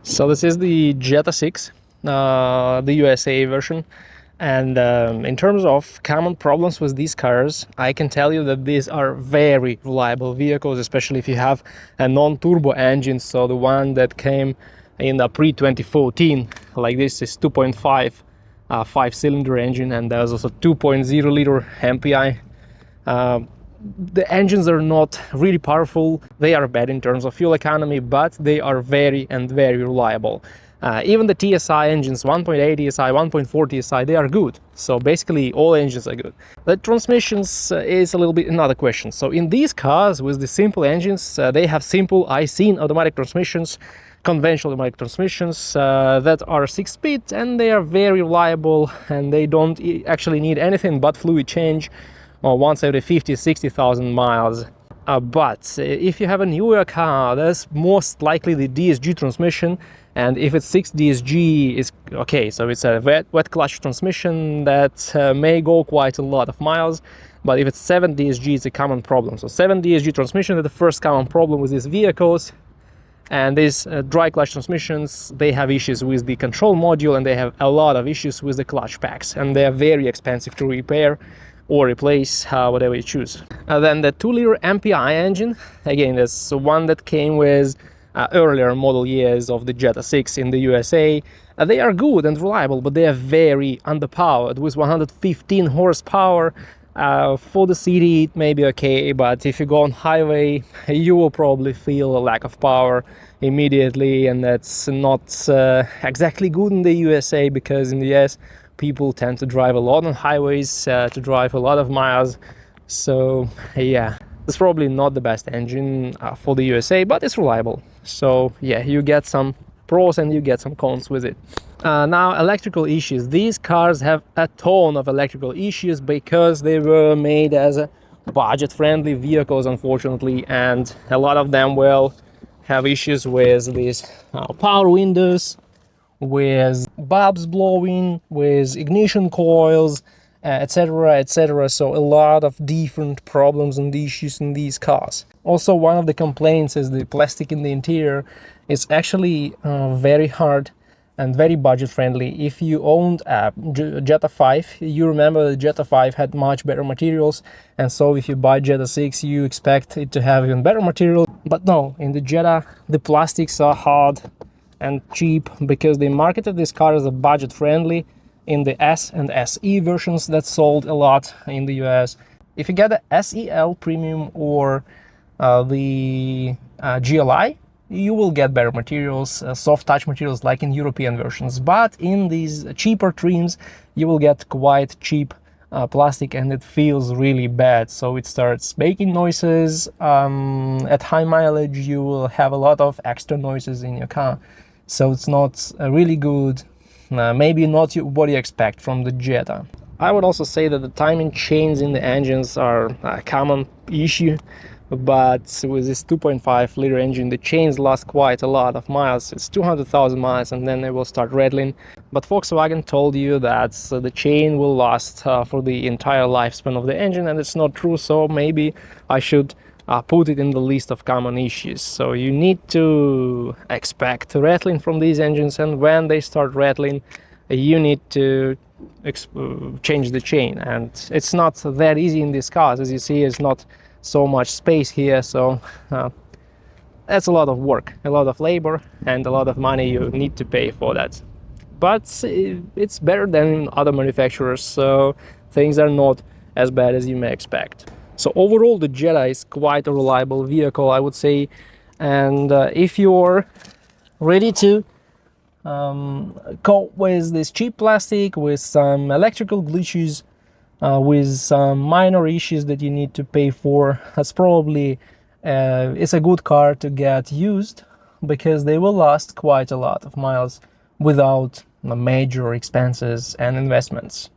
So this is the Jetta 6, the USA version. And in terms of common problems with these cars, I can tell you that these are very reliable vehicles, especially if you have a non-turbo engine. So the one that came in the pre-2014, like this is 2.5 5-cylinder engine, and there's also 2.0 liter MPI. The engines are not really powerful. They are bad in terms of fuel economy, but they are very reliable. Even the TSI engines, 1.8 TSI, 1.4 TSI, they are good. So basically all engines are good. The transmissions is a little bit another question. So in these cars with the simple engines, they have simple IC automatic transmissions, conventional automatic transmissions that are 6-speed, and they are very reliable, and they don't actually need anything but fluid change once every 50-60,000 miles. But if you have a newer car, that's most likely the DSG transmission, and if it's 6 DSG, is okay. So it's a wet clutch transmission that may go quite a lot of miles. But if it's 7 DSG, it's a common problem. So 7 DSG transmission is the first common problem with these vehicles. And these dry clutch transmissions, they have issues with the control module, and they have a lot of issues with the clutch packs, and they are very expensive to repair or replace, whatever you choose. Then the 2-liter MPI engine, again, that's one that came with earlier model years of the Jetta 6 in the USA. They are good and reliable, but they are very underpowered with 115 horsepower. For the city it may be okay, but if you go on highway you will probably feel a lack of power immediately, and that's not exactly good in the USA, because in the US people tend to drive a lot on highways, to drive a lot of miles. So yeah, it's probably not the best engine for the USA, but it's reliable. So yeah, you get some pros and you get some cons with it. Now, electrical issues. These cars have a ton of electrical issues because they were made as budget-friendly vehicles, unfortunately, and a lot of them will have issues with these power windows, with bulbs blowing, with ignition coils, etc, etc. So a lot of different problems and issues in these cars. Also, one of the complaints is the plastic in the interior. It's actually very hard and very budget friendly. If you owned a Jetta 5, you remember the Jetta 5 had much better materials, and so if you buy Jetta 6 you expect it to have even better material. But no, in the Jetta the plastics are hard and cheap because they marketed this car as a budget friendly in the S and SE versions that sold a lot in the US. If you get the SEL Premium or the GLI, you will get better materials, soft touch materials like in European versions, but in these cheaper trims you will get quite cheap plastic, and it feels really bad. So it starts making noises. At high mileage you will have a lot of extra noises in your car, so it's not really good. Maybe not what you expect from the Jetta. I would also say that the timing chains in the engines are a common issue, but with this 2.5 liter engine the chains last quite a lot of miles. It's 200,000 miles and then they will start rattling. But Volkswagen told you that the chain will last for the entire lifespan of the engine, and it's not true. So maybe I should put it in the list of common issues. So you need to expect rattling from these engines, and when they start rattling you need to change the chain, and it's not that easy in these cars. As you see, it's not so much space here, so that's a lot of work, a lot of labor, and a lot of money you need to pay for that. But it's better than other manufacturers, so things are not as bad as you may expect. So overall the Jetta is quite a reliable vehicle, I would say, and if you're ready to cope with this cheap plastic, with some electrical glitches, with some minor issues that you need to pay for, that's probably it's a good car to get used, because they will last quite a lot of miles without major expenses and investments.